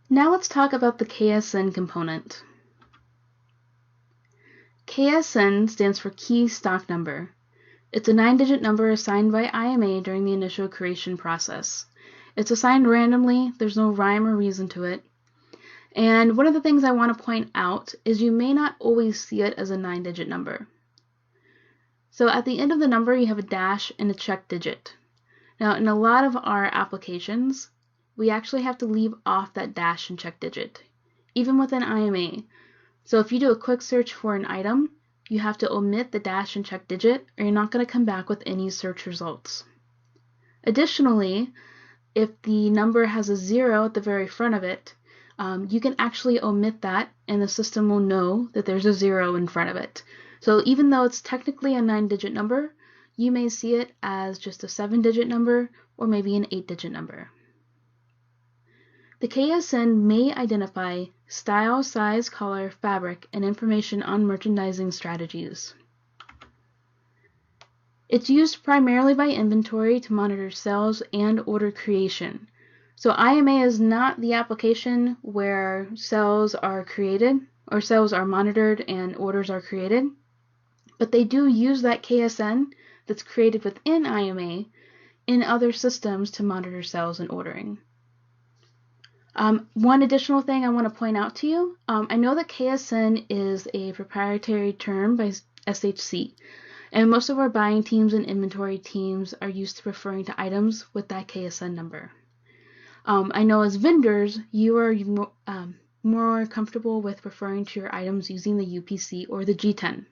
Now let's talk about the KSN component. KSN stands for Key Stock Number. It's a 9-digit number assigned by IMA during the initial creation process. It's assigned randomly, there's no rhyme or reason to it. And one of the things I want to point out is you may not always see it as a 9-digit number. So at the end of the number you have a dash and a check digit. Now in a lot of our applications, we actually have to leave off that dash and check digit, even within IMA. So if you do a quick search for an item, you have to omit the dash and check digit or you're not going to come back with any search results. Additionally, if the number has a 0 at the very front of it, you can actually omit that and the system will know that there's a 0 in front of it. So even though it's technically a 9-digit number, you may see it as just a 7-digit number or maybe an 8-digit number. The KSN may identify style, size, color, fabric, and information on merchandising strategies. It's used primarily by inventory to monitor sales and order creation. So IMA is not the application where sales are created or sales are monitored and orders are created, but they do use that KSN that's created within IMA in other systems to monitor sales and ordering. One additional thing I want to point out to you, I know that KSN is a proprietary term by SHC, and most of our buying teams and inventory teams are used to referring to items with that KSN number. I know as vendors, you are more comfortable with referring to your items using the UPC or the G10.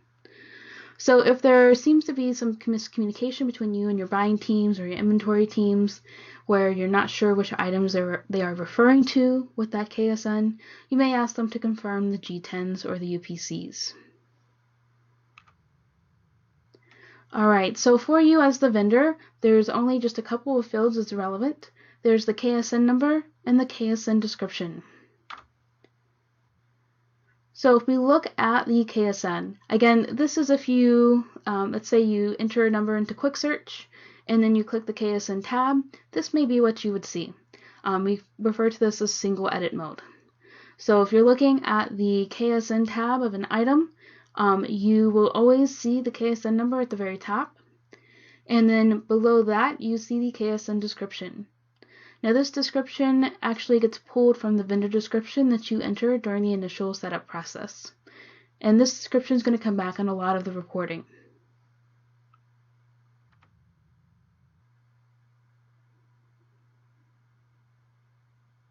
So if there seems to be some miscommunication between you and your buying teams or your inventory teams where you're not sure which items they are referring to with that KSN, you may ask them to confirm the G10s or the UPCs. Alright, so for you as the vendor, there's only just a couple of fields that's relevant. There's the KSN number and the KSN description. So if we look at the KSN, again, this is if you, let's say you enter a number into quick search and then you click the KSN tab, this may be what you would see. We refer to this as single edit mode. So if you're looking at the KSN tab of an item, you will always see the KSN number at the very top. And then below that, you see the KSN description. Now this description actually gets pulled from the vendor description that you enter during the initial setup process. And this description is going to come back on a lot of the reporting.